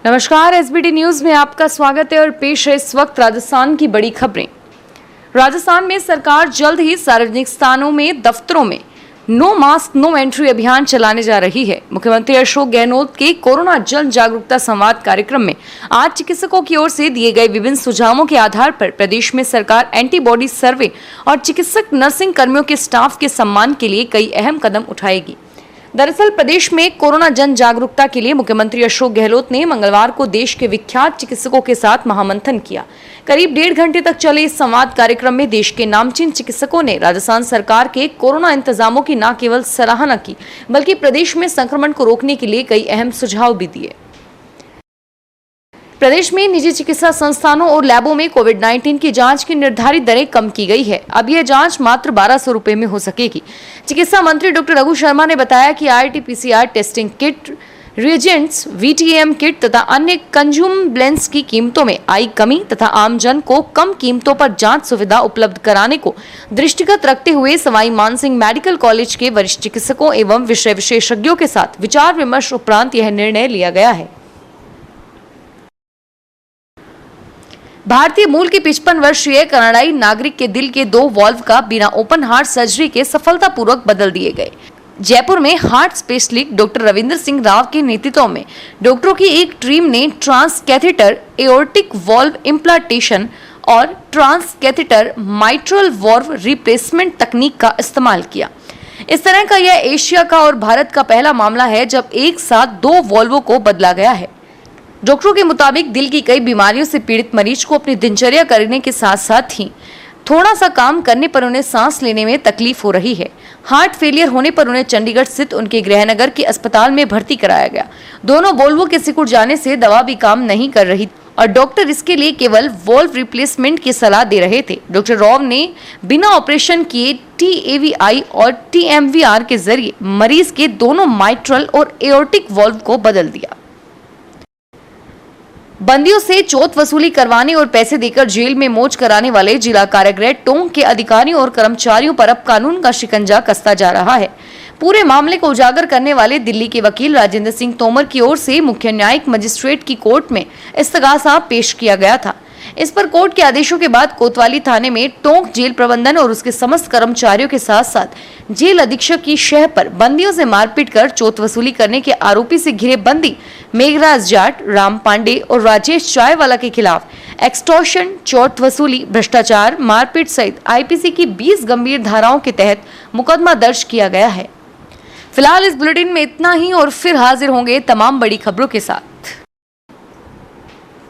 नमस्कार, SBT news में आपका स्वागत है और पेश है इस वक्त राजस्थान की बड़ी खबरें। राजस्थान में सरकार जल्द ही सार्वजनिक स्थानों में, दफ्तरों में नो मास्क नो एंट्री अभियान चलाने जा रही है। मुख्यमंत्री अशोक गहलोत के कोरोना जन जागरूकता संवाद कार्यक्रम में आज चिकित्सकों की ओर से दिए गए विभिन्न सुझावों के आधार पर प्रदेश में सरकार एंटीबॉडी सर्वे और चिकित्सक नर्सिंग कर्मियों के स्टाफ के सम्मान के लिए कई अहम कदम उठाएगी। दरअसल प्रदेश में कोरोना जन जागरूकता के लिए मुख्यमंत्री अशोक गहलोत ने मंगलवार को देश के विख्यात चिकित्सकों के साथ महामंथन किया। करीब 1.5 घंटे तक चले इस संवाद कार्यक्रम में देश के नामचीन चिकित्सकों ने राजस्थान सरकार के कोरोना इंतजामों की न केवल सराहना की, बल्कि प्रदेश में संक्रमण को रोकने के लिए कई अहम सुझाव भी दिए। प्रदेश में निजी चिकित्सा संस्थानों और लैबों में कोविड-19 की जांच की निर्धारित दरें कम की गई है। अब यह जांच मात्र 1200 रुपए में हो सकेगी। चिकित्सा मंत्री डॉक्टर रघु शर्मा ने बताया कि RT-PCR testing kit, reagents, VTM kit तथा अन्य कंज्यूमेबल्स की कीमतों में आई कमी तथा आमजन को कम कीमतों पर जांच सुविधा उपलब्ध कराने को दृष्टिगत रखते हुए सवाई मानसिंह मेडिकल कॉलेज के वरिष्ठ चिकित्सकों एवं विषय विशेषज्ञों के साथ विचार विमर्श उपरांत यह निर्णय लिया गया है। भारतीय मूल के 55 वर्षीय कनाडाई नागरिक के दिल के 2 वाल्व का बिना ओपन हार्ट सर्जरी के सफलतापूर्वक बदल दिए गए। जयपुर में heart specialist doctor Ravindra Singh Rao के नेतृत्व में डॉक्टरों की एक टीम ने trans catheter aortic valve implantation और trans catheter mitral valve replacement तकनीक का इस्तेमाल किया। इस तरह का यह एशिया का और भारत का पहला मामला है जब एक साथ 2 वाल्वों को बदला गया है। डॉक्टरों के मुताबिक दिल की कई बीमारियों से पीड़ित मरीज को अपनी दिनचर्या करने के साथ साथ ही थोड़ा सा काम करने पर उन्हें सांस लेने में तकलीफ हो रही है। हार्ट फेलियर होने पर उन्हें चंडीगढ़ स्थित उनके गृहनगर के अस्पताल में भर्ती कराया गया। दोनों वाल्वों के सिकुड़ जाने से दवा भी काम नहीं कर रही और डॉक्टर इसके लिए केवल वाल्व रिप्लेसमेंट की सलाह दे रहे थे। डॉक्टर राव ने बिना ऑपरेशन किए TAVI और TMVR के जरिए मरीज के दोनों माइट्रल और एओर्टिक वाल्व को बदल दिया। बंदियों से चोट वसूली करवाने और पैसे देकर जेल में मौज कराने वाले जिला कारागृह टोंक के अधिकारियों और कर्मचारियों पर अब कानून का शिकंजा कसता जा रहा है। पूरे मामले को उजागर करने वाले दिल्ली के वकील राजेंद्र सिंह तोमर की ओर से मुख्य न्यायिक मजिस्ट्रेट की कोर्ट में इस्तगासा पेश किया गया था। इस पर कोर्ट के आदेशों के बाद कोतवाली थाने में टोंक जेल प्रबंधन और उसके समस्त कर्मचारियों के साथ साथ जेल अधीक्षक की शह पर बंदियों से मारपीट कर चोट वसूली करने के आरोपी से घिरे बंदी मेघराज जाट, राम पांडे और राजेश चायवाला के खिलाफ एक्सटॉर्शन, चोट वसूली, भ्रष्टाचार, मारपीट सहित IPC की 20 गंभीर धाराओं के तहत मुकदमा दर्ज किया गया है। फिलहाल इस बुलेटिन में इतना ही और फिर हाजिर होंगे तमाम बड़ी खबरों के साथ।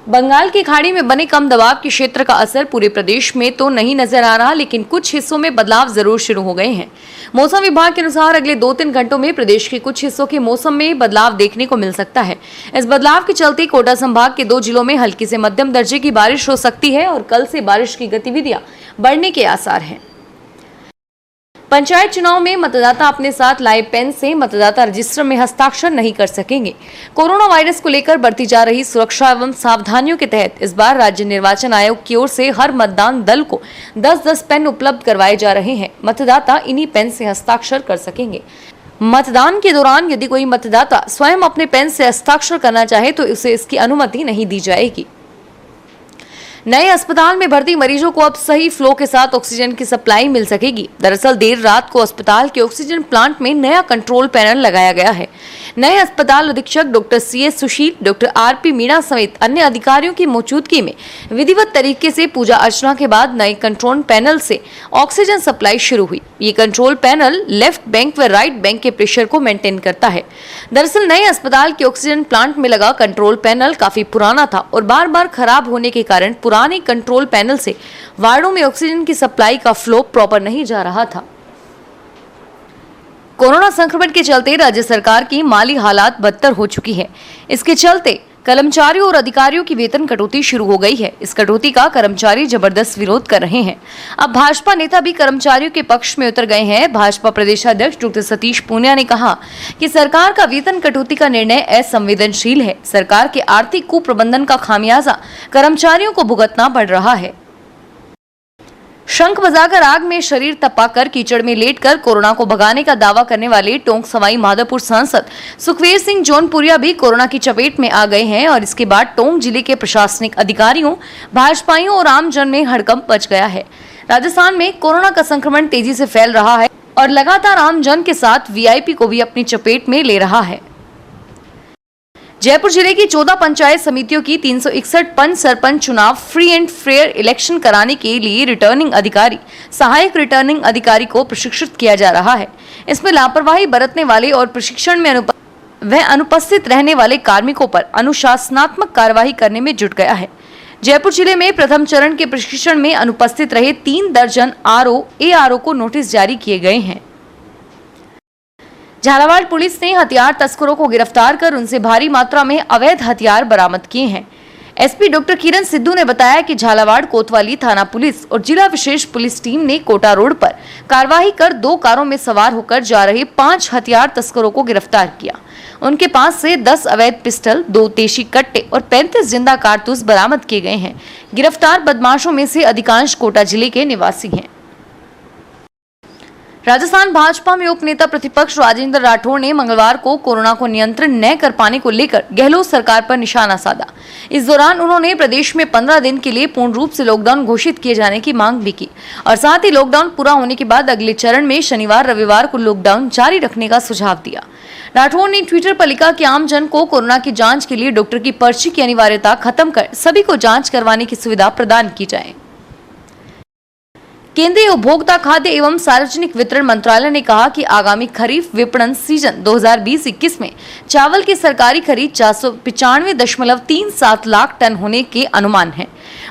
बंगाल की खाड़ी में बने कम दबाव के क्षेत्र का असर पूरे प्रदेश में तो नहीं नजर आ रहा, लेकिन कुछ हिस्सों में बदलाव जरूर शुरू हो गए हैं। मौसम विभाग के अनुसार अगले 2-3 घंटों में प्रदेश के कुछ हिस्सों के मौसम में बदलाव देखने को मिल सकता है। इस बदलाव के चलते कोटा संभाग के 2 जिलों में हल्की से मध्यम दर्जे की बारिश हो सकती है और कल से बारिश की गतिविधियां बढ़ने के आसार हैं। पंचायत चुनाव में मतदाता अपने साथ लाए पेन से मतदाता रजिस्टर में हस्ताक्षर नहीं कर सकेंगे। कोरोना वायरस को लेकर बरती जा रही सुरक्षा एवं सावधानियों के तहत इस बार राज्य निर्वाचन आयोग की ओर से हर मतदान दल को 10-10 पेन उपलब्ध करवाए जा रहे हैं। मतदाता इन्हीं पेन से हस्ताक्षर कर सकेंगे। मतदान के दौरान यदि कोई मतदाता स्वयं अपने पेन से हस्ताक्षर करना चाहे तो उसे इसकी अनुमति नहीं दी जाएगी। नए अस्पताल में भर्ती मरीजों को अब सही फ्लो के साथ ऑक्सीजन की सप्लाई मिल सकेगी। दरअसल देर रात को अस्पताल के ऑक्सीजन प्लांट में नया कंट्रोल पैनल लगाया गया है। नए अस्पताल अधीक्षक डॉक्टर CS सुशील, डॉक्टर RP मीणा समेत अन्य अधिकारियों की मौजूदगी में विधिवत तरीके से पूजा अर्चना के बाद नए कंट्रोल पैनल से ऑक्सीजन सप्लाई शुरू हुई। ये कंट्रोल पैनल लेफ्ट बैंक व राइट बैंक के प्रेशर को मेंटेन करता है। दरअसल नए अस्पताल के ऑक्सीजन प्लांट में लगा कंट्रोल पैनल काफी पुराना था और बार बार खराब होने के कारण पुराने कंट्रोल पैनल से वार्डों में ऑक्सीजन की सप्लाई का फ्लो प्रॉपर नहीं जा रहा था। कोरोना संक्रमण के चलते राज्य सरकार की माली हालात बदतर हो चुकी है। इसके चलते कर्मचारियों और अधिकारियों की वेतन कटौती शुरू हो गई है। इस कटौती का कर्मचारी जबरदस्त विरोध कर रहे हैं। अब भाजपा नेता भी कर्मचारियों के पक्ष में उतर गए हैं। भाजपा प्रदेशाध्यक्ष डॉक्टर सतीश पूनिया ने कहा कि सरकार का वेतन कटौती का निर्णय असंवेदनशील है। सरकार के आर्थिक कुप्रबंधन का खामियाजा कर्मचारियों को भुगतना पड़ रहा है। शंख बजाकर आग में शरीर तपाकर कीचड़ में लेटकर कोरोना को भगाने का दावा करने वाले टोंक सवाई माधोपुर सांसद सुखवीर सिंह जौनपुरिया भी कोरोना की चपेट में आ गए हैं और इसके बाद टोंक जिले के प्रशासनिक अधिकारियों, भाजपाइयों और आमजन में हड़कंप मच गया है। राजस्थान में कोरोना का संक्रमण तेजी से फैल रहा है और लगातार आमजन के साथ वीआईपी को भी अपनी चपेट में ले रहा है। जयपुर जिले की 14 पंचायत समितियों की 361 पंच सरपंच चुनाव फ्री एंड फेयर इलेक्शन कराने के लिए रिटर्निंग अधिकारी, सहायक रिटर्निंग अधिकारी को प्रशिक्षित किया जा रहा है। इसमें लापरवाही बरतने वाले और प्रशिक्षण में अनुपस्थित रहने वाले कार्मिकों पर अनुशासनात्मक कार्रवाई करने में जुट गया है। जयपुर जिले में प्रथम चरण के प्रशिक्षण में अनुपस्थित रहे 3 दर्जन ARO को नोटिस जारी किए गए हैं। झालावाड़ पुलिस ने हथियार तस्करों को गिरफ्तार कर उनसे भारी मात्रा में अवैध हथियार बरामद किए हैं। एसपी डॉक्टर किरण सिद्धू ने बताया कि झालावाड़ कोतवाली थाना पुलिस और जिला विशेष पुलिस टीम ने कोटा रोड पर कार्रवाई कर 2 कारों में सवार होकर जा रहे 5 हथियार तस्करों को गिरफ्तार किया। उनके पास से 10 अवैध पिस्टल, 2 देशी कट्टे और 35 जिंदा कारतूस बरामद किए गए हैं। गिरफ्तार बदमाशों में से अधिकांश कोटा जिले के निवासी हैं। राजस्थान भाजपा में उपनेता प्रतिपक्ष राजेंद्र राठौड़ ने मंगलवार को कोरोना को नियंत्रण न कर पाने को लेकर गहलोत सरकार पर निशाना साधा। इस दौरान उन्होंने प्रदेश में 15 दिन के लिए पूर्ण रूप से लॉकडाउन घोषित किए जाने की मांग भी की और साथ ही लॉकडाउन पूरा होने के बाद अगले चरण में शनिवार रविवार को लॉकडाउन जारी रखने का सुझाव दिया। राठौड़ ने ट्विटर पर लिखा कि आम जन को कोरोना की जांच के लिए डॉक्टर की पर्ची की अनिवार्यता खत्म कर सभी को जांच करवाने की सुविधा प्रदान की जाए। केंद्रीय उपभोक्ता खाद्य एवं सार्वजनिक वितरण मंत्रालय ने कहा कि आगामी खरीफ विपणन सीजन 2020-21 में चावल की सरकारी खरीद 495.37 लाख टन होने के अनुमान है।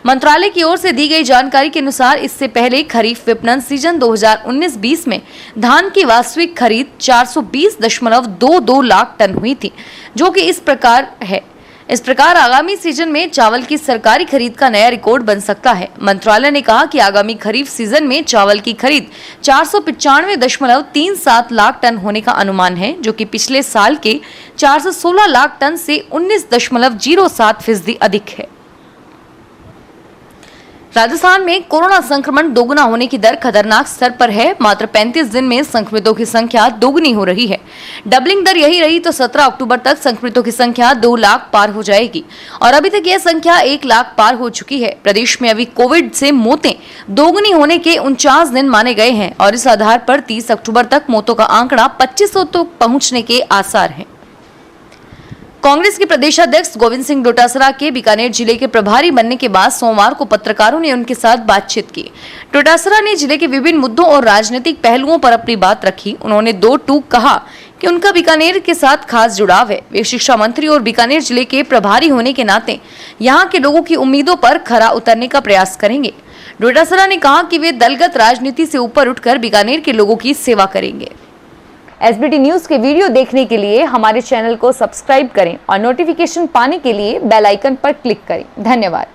मंत्रालय की ओर से दी गई जानकारी के अनुसार इससे पहले खरीफ विपणन सीजन 2019-20 में धान की वास्तविक खरीद 420.22 लाख टन हुई थी, जो कि इस प्रकार है। इस प्रकार आगामी सीजन में चावल की सरकारी खरीद का नया रिकॉर्ड बन सकता है। मंत्रालय ने कहा कि आगामी खरीफ सीजन में चावल की खरीद 495.37 लाख टन होने का अनुमान है, जो कि पिछले साल के 416 लाख टन से 19.07% अधिक है। राजस्थान में कोरोना संक्रमण दोगुना होने की दर खतरनाक स्तर पर है। मात्र 35 दिन में संक्रमितों की संख्या दोगुनी हो रही है। डबलिंग दर यही रही तो 17 अक्टूबर तक संक्रमितों की संख्या 2 लाख पार हो जाएगी और अभी तक यह संख्या 1 लाख पार हो चुकी है। प्रदेश में अभी कोविड से मौतें दोगुनी होने के 49 दिन माने गए हैं और इस आधार पर 30 अक्टूबर तक मौतों का आंकड़ा 2500 तक पहुंचने के आसार हैं। कांग्रेस के प्रदेशाध्यक्ष गोविंद सिंह डोटासरा के बीकानेर जिले के प्रभारी बनने के बाद सोमवार को पत्रकारों ने उनके साथ बातचीत की। डोटासरा ने जिले के विभिन्न मुद्दों और राजनीतिक पहलुओं पर अपनी बात रखी। उन्होंने 2 टूक कहा कि उनका बीकानेर के साथ खास जुड़ाव है। वे शिक्षा मंत्री और बीकानेर जिले के प्रभारी होने के नाते यहाँ के लोगों की उम्मीदों पर खरा उतरने का प्रयास करेंगे। डोटासरा ने कहा कि वे दलगत राजनीति से ऊपर उठकर बीकानेर के लोगों की सेवा करेंगे। SBT न्यूज के वीडियो देखने के लिए हमारे चैनल को सब्सक्राइब करें और नोटिफिकेशन पाने के लिए बेल आइकन पर क्लिक करें। धन्यवाद।